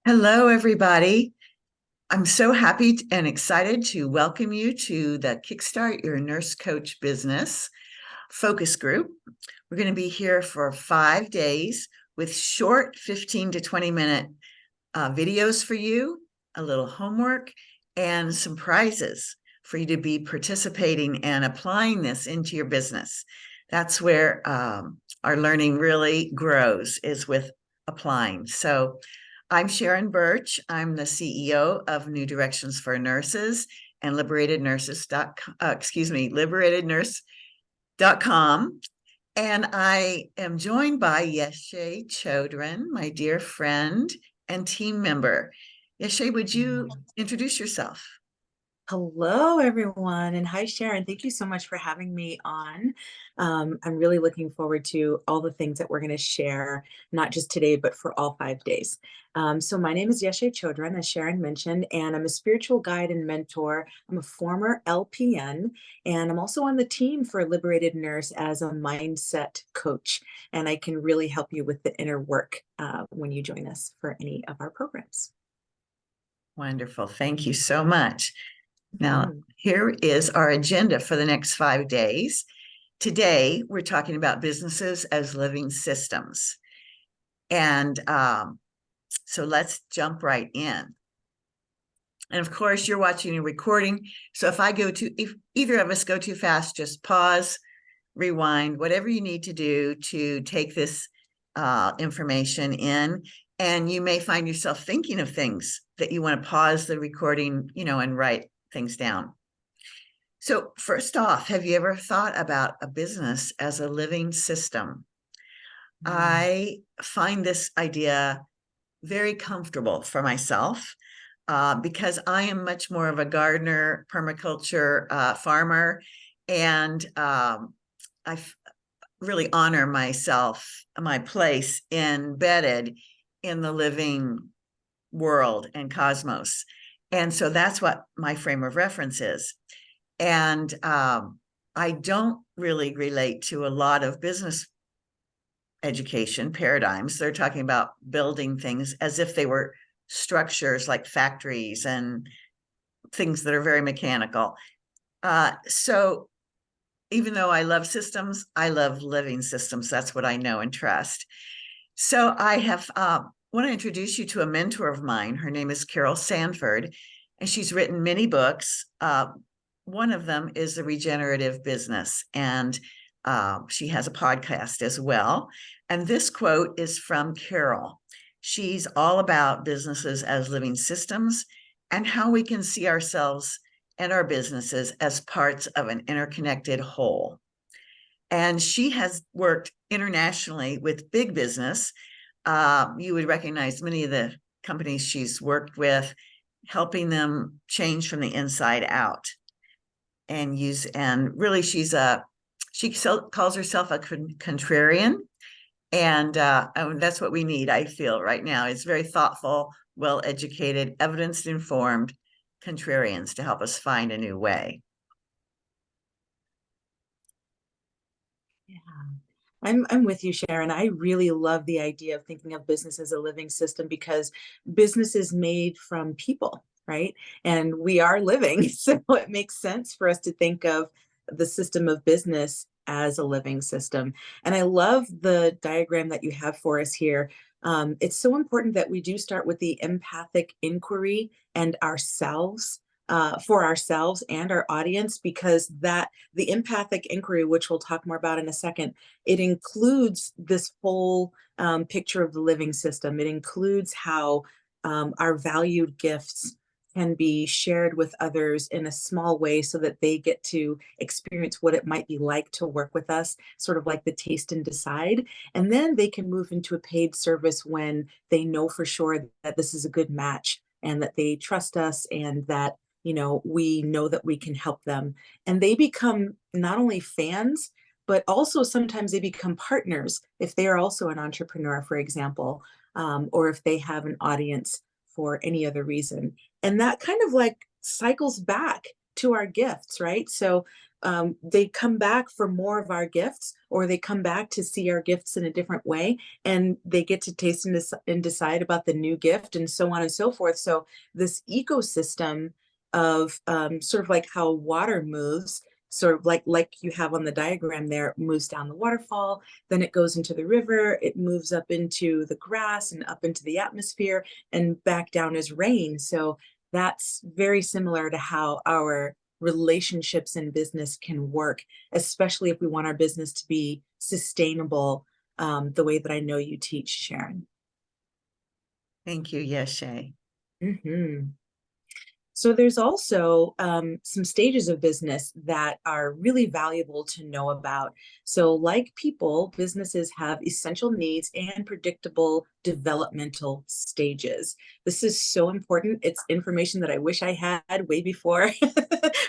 Hello, everybody. I'm so happy and excited to welcome you to the Kickstart Your Nurse Coach Business focus group. We're going to be here for 5 days with short 15 to 20-minute videos for you, a little homework, and some prizes for you to be participating and applying this into your business. That's where our learning really grows, is with applying. So I'm Sharon Birch. I'm the CEO of New Directions for Nurses and liberatednurse.com. And I am joined by Yeshe Chodron, my dear friend and team member. Yeshe, would you introduce yourself? Hello, everyone. And hi, Sharon. Thank you so much for having me on. I'm really looking forward to all the things that we're going to share, not just today, but for all 5 days. So my name is Yeshe Chodron, as Sharon mentioned, and I'm a spiritual guide and mentor. I'm a former LPN, and I'm also on the team for Liberated Nurse as a mindset coach. And I can really help you with the inner work when you join us for any of our programs. Wonderful. Thank you so much. Now, Mhm. here is our agenda for the next 5 days. Today, we're talking about businesses as living systems. And so let's jump right in. And of course, you're watching a recording. So if either of us go too fast, just pause, rewind, whatever you need to do to take this information in. And you may find yourself thinking of things that you want to pause the recording, and write things down. So, first off, have you ever thought about a business as a living system? Mm. I find this idea very comfortable for myself because I am much more of a gardener, permaculture farmer, and really honor myself, my place embedded in the living world and cosmos. And so that's what my frame of reference is. And I don't really relate to a lot of business education paradigms. They're talking about building things as if they were structures like factories and things that are very mechanical. So even though I love systems, I love living systems. That's what I know and trust. So I have want to introduce you to a mentor of mine. Her name is Carol Sanford, and she's written many books. One of them is The Regenerative Business, and she has a podcast as well. And this quote is from Carol. She's all about businesses as living systems and how we can see ourselves and our businesses as parts of an interconnected whole. And she has worked internationally with big business. You would recognize many of the companies she's worked with, helping them change from the inside out. And really, she calls herself a contrarian, and that's what we need. I feel right now is very thoughtful, well-educated, evidence-informed contrarians to help us find a new way. Yeah. I'm with you, Sharon. I really love the idea of thinking of business as a living system because business is made from people, right? And we are living. So it makes sense for us to think of the system of business as a living system. And I love the diagram that you have for us here. It's so important that we do start with the empathic inquiry and ourselves. For ourselves and our audience, because that the empathic inquiry, which we'll talk more about in a second, it includes this whole picture of the living system. It includes how our valued gifts can be shared with others in a small way so that they get to experience what it might be like to work with us, sort of like the taste and decide. And then they can move into a paid service when they know for sure that this is a good match and that they trust us and that we know that we can help them. And they become not only fans, but also sometimes they become partners if they are also an entrepreneur, for example, or if they have an audience for any other reason. And that kind of like cycles back to our gifts, right? So they come back for more of our gifts, or they come back to see our gifts in a different way, and they get to taste and decide about the new gift, and so on and so forth. So this ecosystem of sort of like how water moves, sort of like you have on the diagram there, it moves down the waterfall, then it goes into the river, it moves up into the grass and up into the atmosphere and back down as rain. So that's very similar to how our relationships in business can work, especially if we want our business to be sustainable, the way that I know you teach, Sharon. Thank you. Yes, Shay. Mm-hmm. So there's also some stages of business that are really valuable to know about. So like people, businesses have essential needs and predictable developmental stages. This is so important. It's information that I wish I had way before,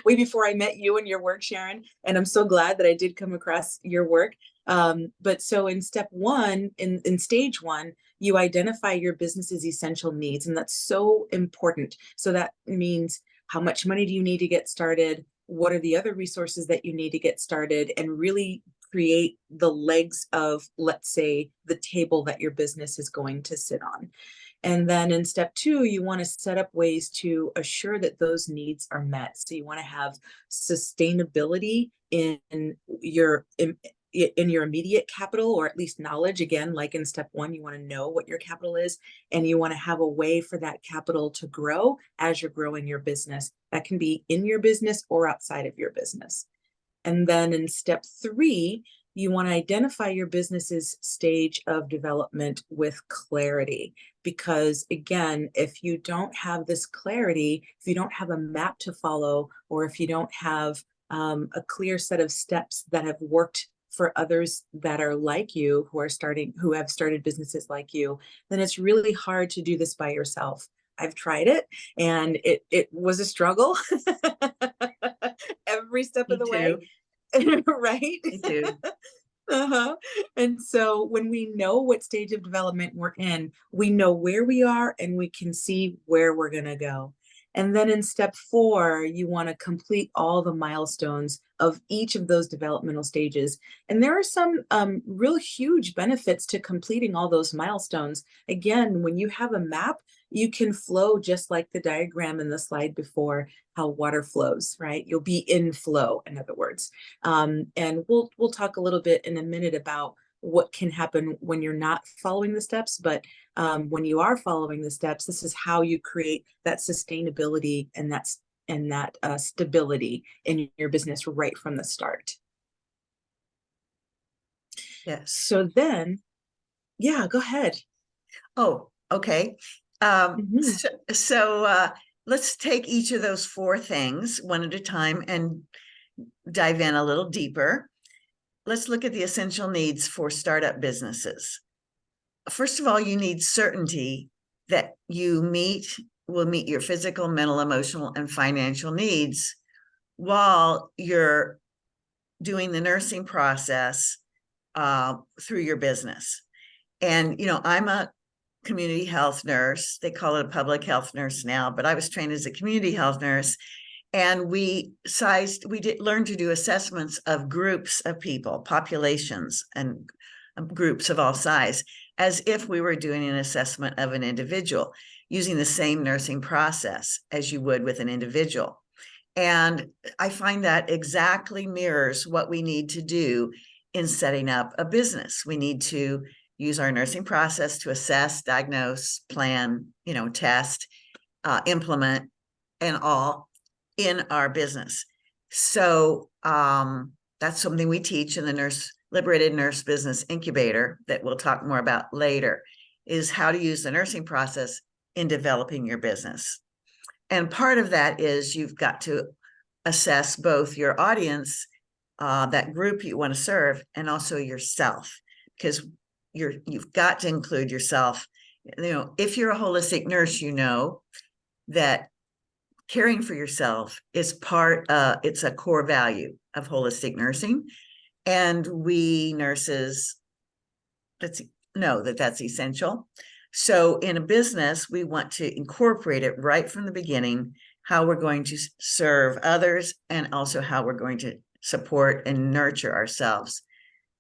way before I met you and your work, Sharon. And I'm so glad that I did come across your work. But so in step one, in stage one, you identify your business's essential needs, and that's so important. So that means, how much money do you need to get started? What are the other resources that you need to get started, and really create the legs of, let's say, the table that your business is going to sit on. And then in step two, you want to set up ways to assure that those needs are met. So you want to have sustainability in your immediate capital, or at least knowledge. Again, like in step one, you want to know what your capital is, and you want to have a way for that capital to grow as you're growing your business. That can be in your business or outside of your business. And then in step three, you want to identify your business's stage of development with clarity. Because again, if you don't have this clarity, if you don't have a map to follow, or if you don't have a clear set of steps that have worked for others that are like you, who have started businesses like you, then it's really hard to do this by yourself. I've tried it, and it was a struggle every step Me of the way. too. Right? Me too. Uh-huh. And so when we know what stage of development we're in, we know where we are and we can see where we're going to go. And then in step four, you want to complete all the milestones of each of those developmental stages. And there are some real huge benefits to completing all those milestones. Again, when you have a map, you can flow just like the diagram in the slide before, how water flows, right? You'll be in flow, in other words. And we'll talk a little bit in a minute about what can happen when you're not following the steps. But when you are following the steps, this is how you create that sustainability and that stability in your business right from the start. Yes. So then, yeah, go ahead. Oh, okay. So let's take each of those four things one at a time and dive in a little deeper. Let's look at the essential needs for startup businesses. First of all, you need certainty that will meet your physical, mental, emotional, and financial needs while you're doing the nursing process through your business. And, I'm a community health nurse. They call it a public health nurse now, but I was trained as a community health nurse. And we did learn to do assessments of groups of people, populations, and groups of all size, as if we were doing an assessment of an individual using the same nursing process as you would with an individual. And I find that exactly mirrors what we need to do in setting up a business. We need to use our nursing process to assess, diagnose, plan, test, implement, and all in our business. So that's something we teach in the Liberated Nurse Business Incubator that we'll talk more about later, is how to use the nursing process in developing your business. And part of that is you've got to assess both your audience, that group you want to serve, and also yourself, because you've got to include yourself. If you're a holistic nurse, that caring for yourself is it's a core value of holistic nursing. And we nurses know that that's essential. So in a business, we want to incorporate it right from the beginning, how we're going to serve others and also how we're going to support and nurture ourselves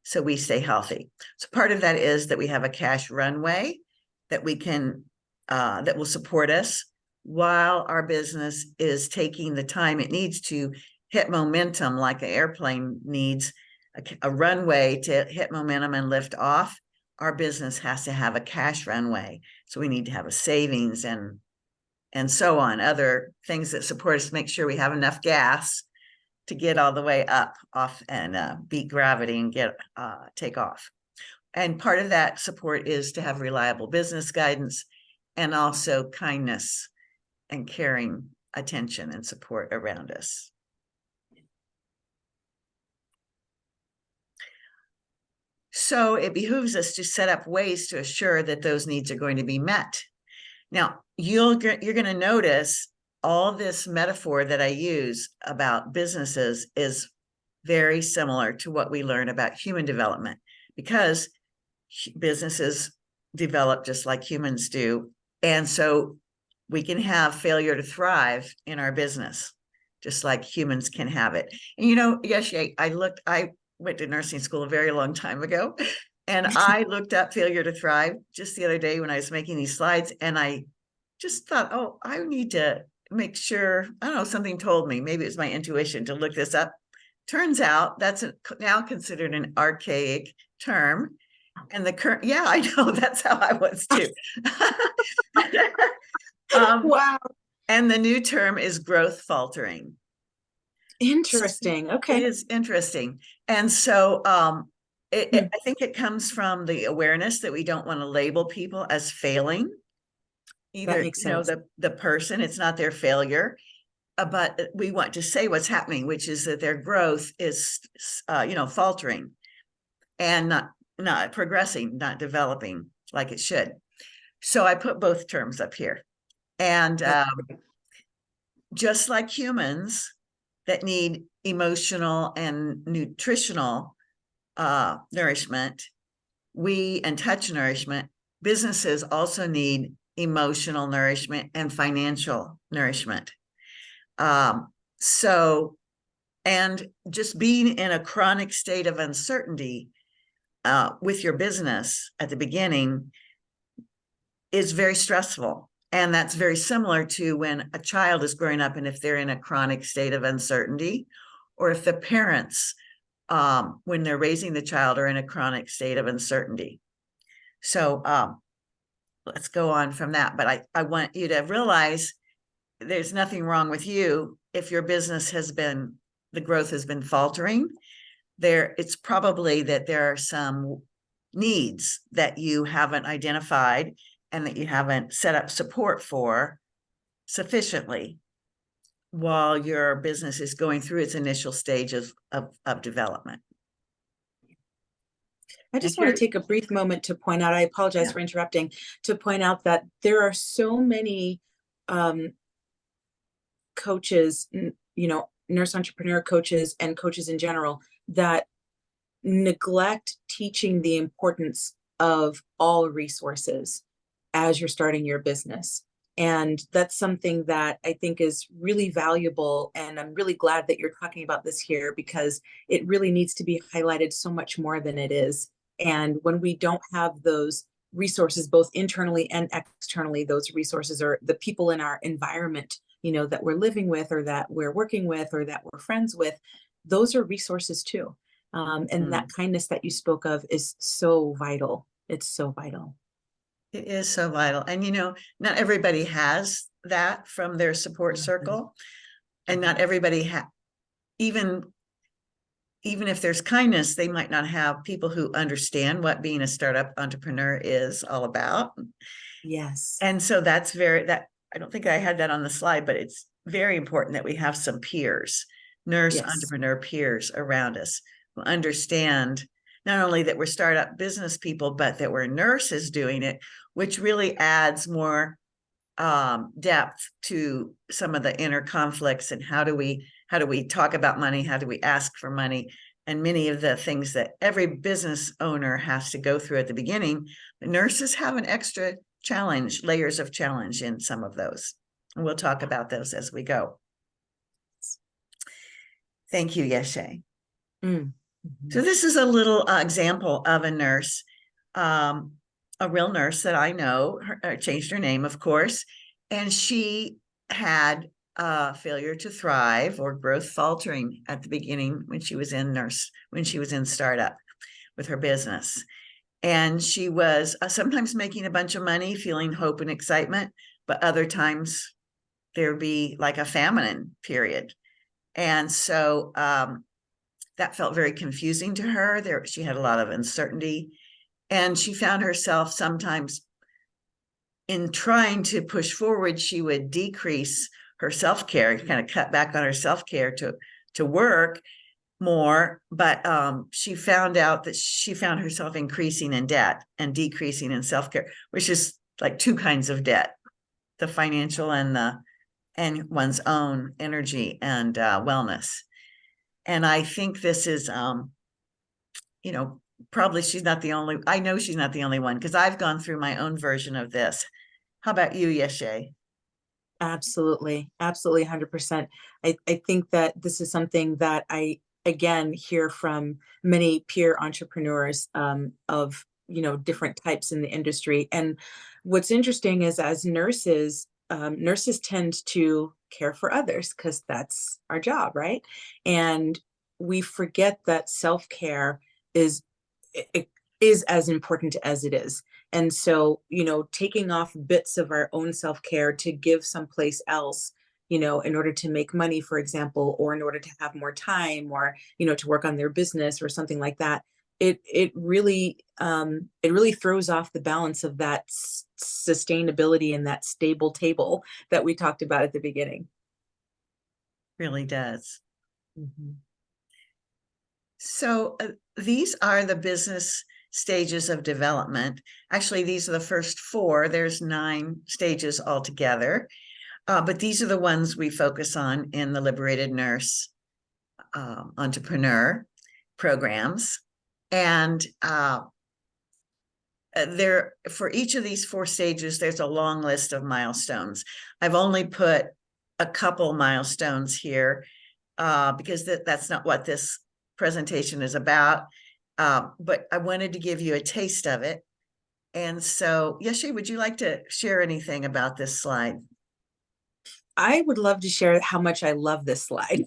so we stay healthy. So part of that is that we have a cash runway that we can, that will support us while our business is taking the time it needs to hit momentum, like an airplane needs a runway to hit momentum and lift off. Our business has to have a cash runway. So we need to have a savings and so on, other things that support us to make sure we have enough gas to get all the way up off and beat gravity and get take off. And part of that support is to have reliable business guidance and also kindness and caring attention and support around us. So it behooves us to set up ways to assure that those needs are going to be met. Now, you're going to notice all this metaphor that I use about businesses is very similar to what we learn about human development, because businesses develop just like humans do. And so we can have failure to thrive in our business, just like humans can have it. And yes, I went to nursing school a very long time ago, and I looked up failure to thrive just the other day when I was making these slides, and I just thought, oh, I need to make sure, I don't know, something told me, maybe it was my intuition to look this up. Turns out that's now considered an archaic term. And the current, yeah, I know, that's how I was too. Wow. And the new term is growth faltering. Interesting. Okay. It is interesting. And so I think it comes from the awareness that we don't want to label people as failing. Either, makes sense. the person, it's not their failure, but we want to say what's happening, which is that their growth is, faltering and not progressing, not developing like it should. So I put both terms up here. And just like humans that need emotional and nutritional nourishment, and touch nourishment, businesses also need emotional nourishment and financial nourishment. And just being in a chronic state of uncertainty with your business at the beginning is very stressful. And that's very similar to when a child is growing up, and if they're in a chronic state of uncertainty, or if the parents, when they're raising the child, are in a chronic state of uncertainty. So let's go on from that. But I want you to realize there's nothing wrong with you if your business the growth has been faltering. It's probably that there are some needs that you haven't identified and that you haven't set up support for sufficiently while your business is going through its initial stages of development. I just want to take a brief moment to point out, I apologize for interrupting, to point out that there are so many coaches, nurse entrepreneur coaches and coaches in general, that neglect teaching the importance of all resources as you're starting your business. And that's something that I think is really valuable. And I'm really glad that you're talking about this here, because it really needs to be highlighted so much more than it is. And when we don't have those resources, both internally and externally, those resources are the people in our environment, that we're living with, or that we're working with, or that we're friends with, those are resources too. And that kindness that you spoke of is so vital. It's so vital. It is so vital. And, not everybody has that from their support circle. And not everybody even if there's kindness, they might not have people who understand what being a startup entrepreneur is all about. Yes. And so I don't think I had that on the slide, but it's very important that we have some peers, nurse entrepreneur peers around us who understand not only that we're startup business people, but that we're nurses doing it, which really adds more depth to some of the inner conflicts. And how do we talk about money? How do we ask for money? And many of the things that every business owner has to go through at the beginning, the nurses have an extra layers of challenge in some of those. And we'll talk about those as we go. Thank you, Yeshe. Mm. So Mhm. this is a little example of a nurse, um, a real nurse that I know, changed her name, of course, and she had failure to thrive or growth faltering at the beginning when she was when she was in startup with her business. And she was sometimes making a bunch of money, feeling hope and excitement, but other times there'd be like a famine period. And so that felt very confusing to her. She had a lot of uncertainty, and she found herself sometimes in trying to push forward, she would decrease her self-care, kind of cut back on her self-care to work more. But she found out that she found herself increasing in debt and decreasing in self-care, which is like two kinds of debt: the financial and one's own energy and wellness. And I think this is you know, probably she's not the only, I know she's not the only one, because I've gone through my own version of this. How about you, Yeshe? Absolutely. Absolutely 100%. I think that this is something that I again hear from many peer entrepreneurs of different types in the industry. And what's interesting is as nurses, nurses tend to care for others because that's our job, right? And we forget that self-care is it is as important as it is. And so, taking off bits of our own self-care to give someplace else, in order to make money, for example, or in order to have more time or, to work on their business or something like that, it really throws off the balance of that sustainability and that stable table that we talked about at the beginning. Really does. Mhm. So these are the business stages of development. Actually, these are the first four. There's 9 stages altogether, but these are the ones we focus on in the Liberated Nurse entrepreneur programs. And there, for each of these 4 stages, there's a long list of milestones. I've only put a couple milestones here because that's not what this presentation is about. But I wanted to give you a taste of it. And so, Yeshe, would you like to share anything about this slide? I would love to share how much I love this slide.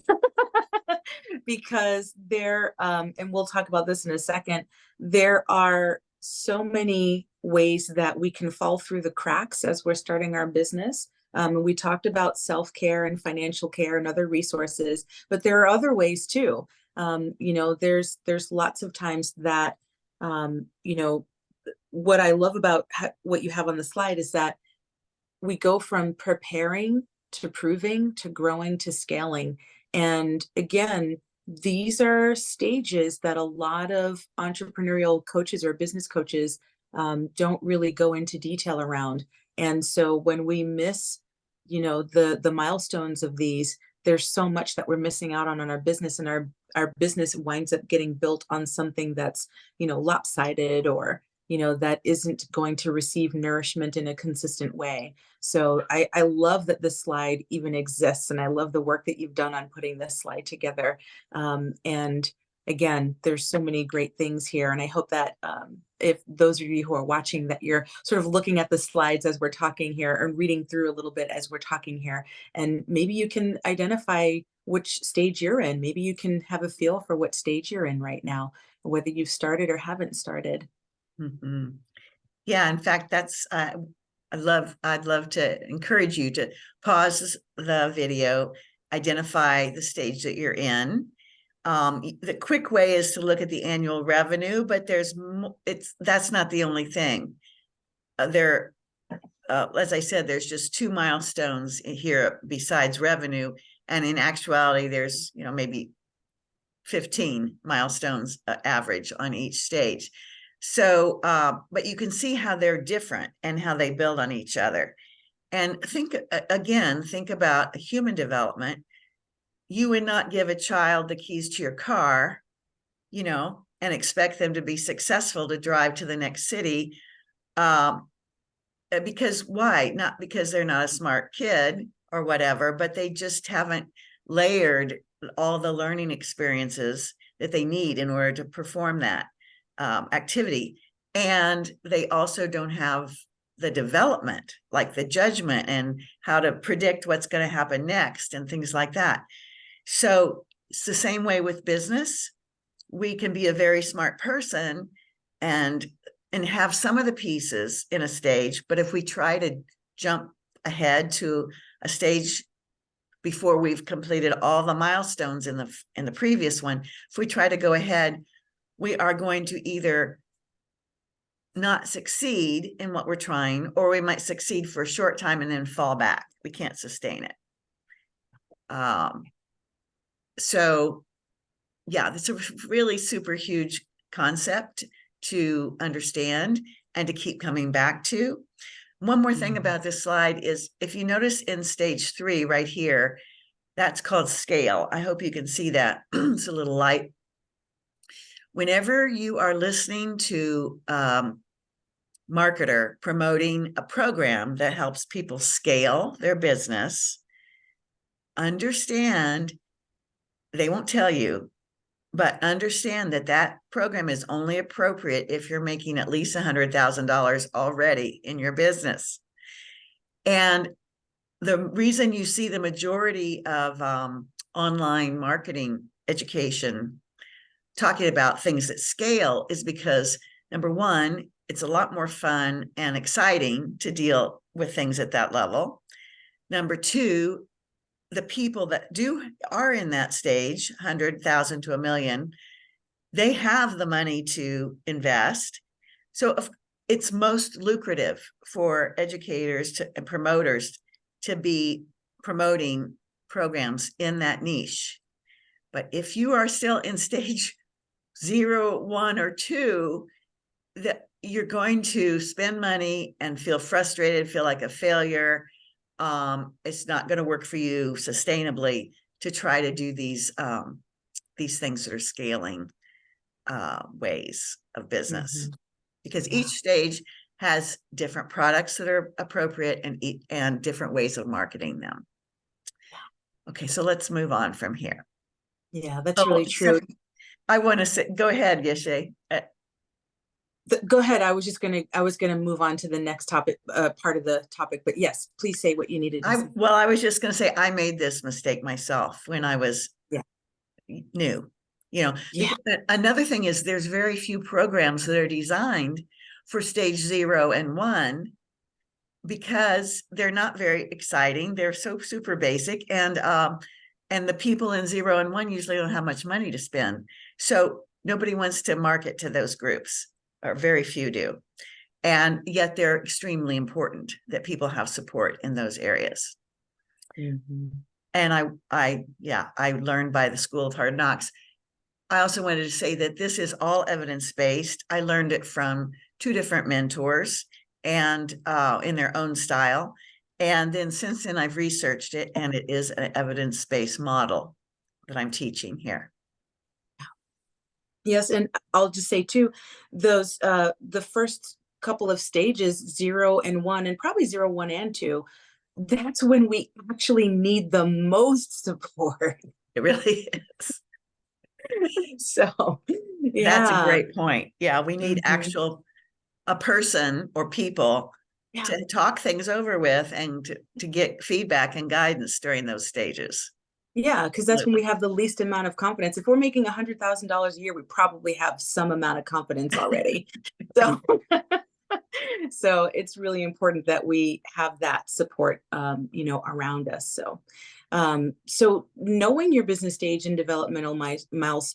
Because and we'll talk about this in a second, there are so many ways that we can fall through the cracks as we're starting our business. We talked about self-care and financial care and other resources, but there are other ways too. There's lots of times that, what I love about what you have on the slide is that we go from preparing to proving to growing to scaling. And again, these are stages that a lot of entrepreneurial coaches or business coaches don't really go into detail around. And so when we miss, the milestones of these, there's so much that we're missing out on our business, and our business winds up getting built on something that's, lopsided, or that isn't going to receive nourishment in a consistent way. So I love that this slide even exists, and I love the work that you've done on putting this slide together. And again, there's so many great things here, and I hope that if those of you who are watching, that you're sort of looking at the slides as we're talking here, and reading through a little bit as we're talking here, and maybe you can identify which stage you're in. Maybe you can have a feel for what stage you're in right now, whether you've started or haven't started. Mm-hmm. Yeah, in fact, that's I'd love to encourage you to pause the video, identify the stage that you're in. The quick way is to look at the annual revenue, but that's not the only thing. There, as I said, there's just 2 milestones here besides revenue, and in actuality, there's maybe 15 milestones average on each stage. So, but you can see how they're different and how they build on each other. And think about human development. You would not give a child the keys to your car, and expect them to be successful to drive to the next city. Because why? Not because they're not a smart kid or whatever, but they just haven't layered all the learning experiences that they need in order to perform that activity. And they also don't have the development, like the judgment and how to predict what's going to happen next and things like that. So it's the same way with business. We can be a very smart person and have some of the pieces in a stage, but if we try to jump ahead to a stage before we've completed all the milestones in the previous one, if we try to go ahead, we are going to either not succeed in what we're trying, or we might succeed for a short time and then fall back. We can't sustain it. So yeah, it's a really super huge concept to understand and to keep coming back to. One more thing about this slide is, if you notice in stage 3 right here, that's called scale. I hope you can see that. It's a little light. Whenever you are listening to marketer promoting a program that helps people scale their business, understand, they won't tell you, but understand that that program is only appropriate if you're making at least $100,000 already in your business. And the reason you see the majority of online marketing education talking about things that scale is because, number one, it's a lot more fun and exciting to deal with things at that level. Number two, the people that are in that stage, 100,000 to $1 million, they have the money to invest. So it's most lucrative for educators and promoters to be promoting programs in that niche. But if you are still in stage 0, 1, or 2, that you're going to spend money and feel frustrated, feel like a failure. It's not going to work for you sustainably to try to do these things that are scaling ways of business, because each stage has different products that are appropriate and different ways of marketing them. Okay, so let's move on from here. Yeah, that's really true. I want to say, go ahead, Yeshe. Go ahead. I was gonna move on to the next topic, part of the topic, but yes, please say what you needed to say. Well, I was just going to say, I made this mistake myself when I was new. Another thing is, there's very few programs that are designed for stage 0 and 1 because they're not very exciting. They're so super basic, and the people in 0 and 1 usually don't have much money to spend. So nobody wants to market to those groups, or very few do. And yet they're extremely important that people have support in those areas. And I learned by the School of Hard Knocks. I also wanted to say that this is all evidence-based. I learned it from 2 different mentors, and in their own style. And then since then, I've researched it, and it is an evidence-based model that I'm teaching here. Yes, and I'll just say too, those the first couple of stages, 0 and 1, and probably 0, 1, and 2, that's when we actually need the most support. It really is. So yeah, that's a great point. Yeah, we need a person or people to talk things over with, and to get feedback and guidance during those stages. Yeah, because that's when we have the least amount of confidence. If we're making $100,000 a year, we probably have some amount of confidence already. So it's really important that we have that support, around us. So knowing your business stage and developmental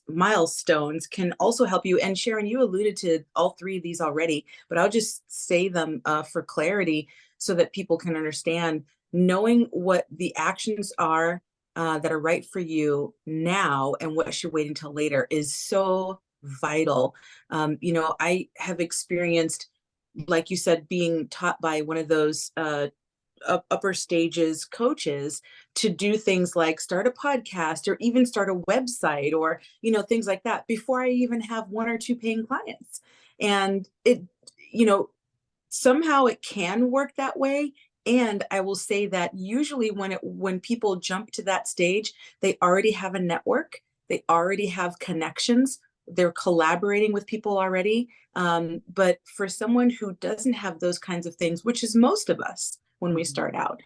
milestones can also help you. And Sharon, you alluded to all 3 of these already, but I'll just say them for clarity so that people can understand. Knowing what the actions are that are right for you now and what should wait until later is so vital. I have experienced, like you said, being taught by one of those upper stages coaches to do things like start a podcast or even start a website, or things like that, before I even have 1 or 2 paying clients. And it somehow it can work that way. And I will say that usually when people jump to that stage, they already have a network They already have connections. They're collaborating with people already. But for someone who doesn't have those kinds of things, which is most of us when we start out,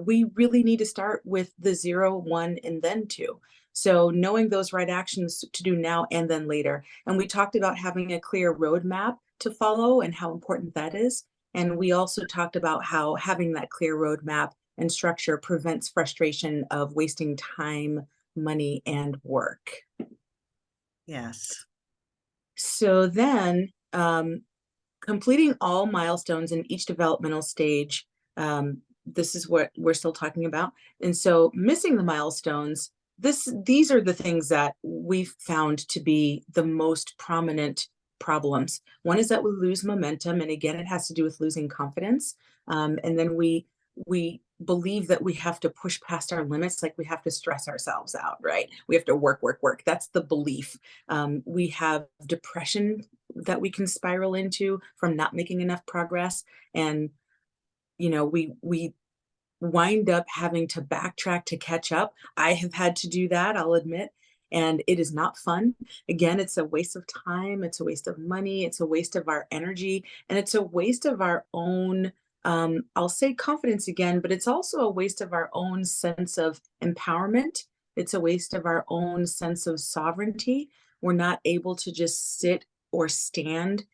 we really need to start with the 0, 1, and then 2. So knowing those right actions to do now and then later. And we talked about having a clear roadmap to follow and how important that is. And we also talked about how having that clear roadmap and structure prevents frustration of wasting time, money, and work. Yes. So then, completing all milestones in each developmental stage, this is what we're still talking about. And so missing the milestones, these are the things that we've found to be the most prominent problems. One is that we lose momentum, and again, it has to do with losing confidence. And then we believe that we have to push past our limits, like we have to stress ourselves out, right? We have to work, work, work. That's the belief. We have depression that we can spiral into from not making enough progress. And, we wind up having to backtrack to catch up. I have had to do that, I'll admit. And it is not fun. Again, it's a waste of time. It's a waste of money. It's a waste of our energy. And it's a waste of our own, I'll say confidence again, but it's also a waste of our own sense of empowerment. It's a waste of our own sense of sovereignty. We're not able to just sit or stand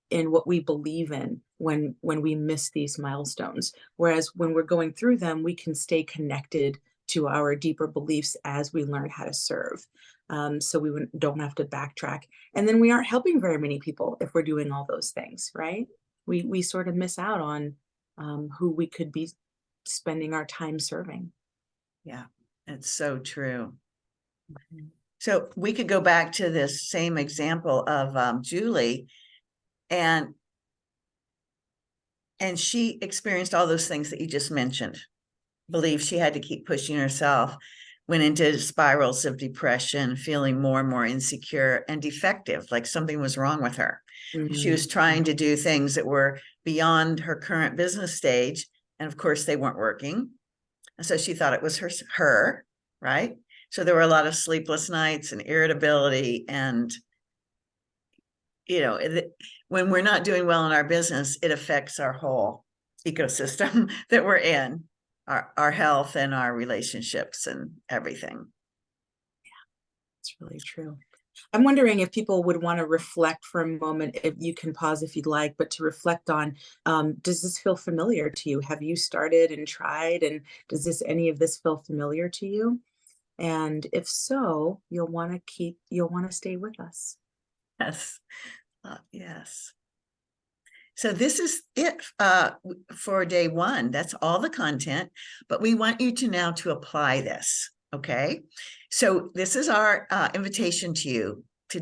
in what we believe in when we miss these milestones. Whereas when we're going through them, we can stay connected to our deeper beliefs as we learn how to serve. So we don't have to backtrack. And then we aren't helping very many people if we're doing all those things, right? We sort of miss out on who we could be spending our time serving. Yeah, it's so true. So we could go back to this same example of Julie, and she experienced all those things that you just mentioned. Believed she had to keep pushing herself, went into spirals of depression, feeling more and more insecure and defective, like something was wrong with her. She was trying to do things that were beyond her current business stage, and of course they weren't working. And so she thought it was her, right? So there were a lot of sleepless nights and irritability, and when we're not doing well in our business, it affects our whole ecosystem that we're in, our health and our relationships and everything. Yeah, it's really true. I'm wondering if people would want to reflect for a moment, if you can pause if you'd like, but to reflect on, does this feel familiar to you? Have you started and tried, and does any of this feel familiar to you? And if so, you'll want to stay with us. Yes. Yes. So this is it for day 1. That's all the content, but we want you to now to apply this. Okay. So this is our invitation to you to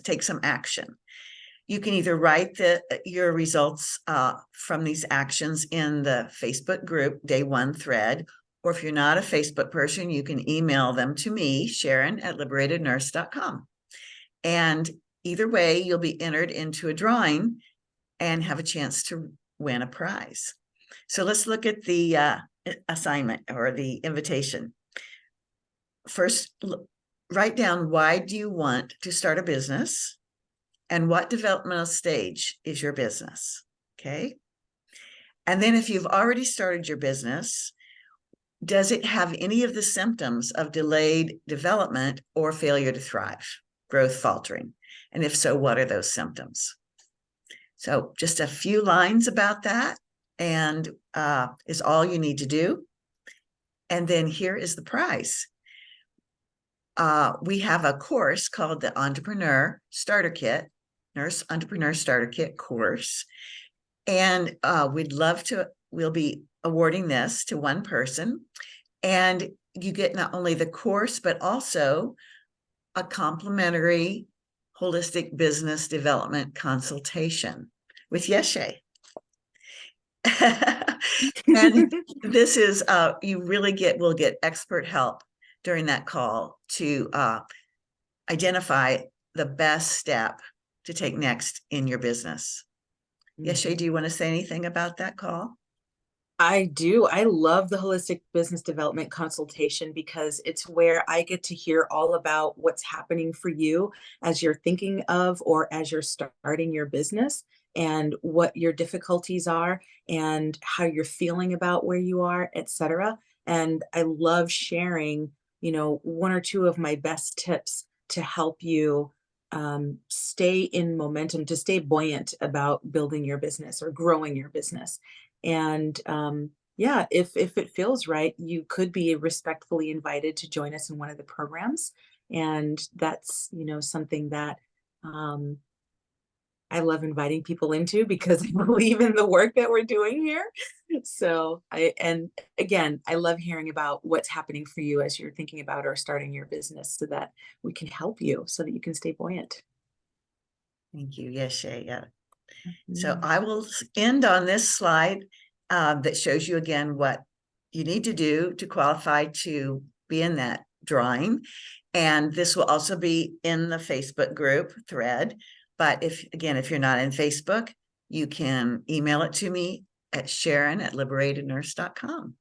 take some action. You can either write your results from these actions in the Facebook group day 1 thread, or if you're not a Facebook person, you can email them to me, Sharon@liberatednurse.com. And either way, you'll be entered into a drawing and have a chance to win a prize. So let's look at the assignment or the invitation. First, write down, why do you want to start a business, and what developmental stage is your business? Okay. And then if you've already started your business, does it have any of the symptoms of delayed development or failure to thrive, growth faltering? And if so, what are those symptoms? So just a few lines about that, and is all you need to do. And then here is the prize. We have a course called the Entrepreneur Starter Kit, Nurse Entrepreneur Starter Kit course. And we'll be awarding this to one person. And you get not only the course, but also a complimentary holistic business development consultation with Yeshe. And this is, you really will get expert help during that call to identify the best step to take next in your business. Yeshe, do you want to say anything about that call? I do. I love the holistic business development consultation because it's where I get to hear all about what's happening for you as you're thinking of or as you're starting your business, and what your difficulties are and how you're feeling about where you are, etc. And I love sharing, one or two of my best tips to help you stay in momentum, to stay buoyant about building your business or growing your business. And yeah, if it feels right, you could be respectfully invited to join us in one of the programs. And that's, something that um, I love inviting people into because I believe in the work that we're doing here. So and again, I love hearing about what's happening for you as you're thinking about or starting your business so that we can help you so that you can stay buoyant. Thank you. Yes, Shay. Yeah. So Mm. I will end on this slide that shows you again what you need to do to qualify to be in that drawing. And this will also be in the Facebook group thread. But if you're not in Facebook, you can email it to me at sharon@liberatednurse.com.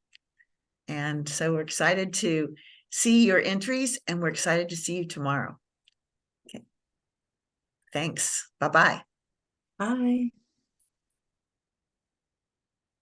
And so we're excited to see your entries, and we're excited to see you tomorrow. Okay. Thanks. Bye-bye. Bye.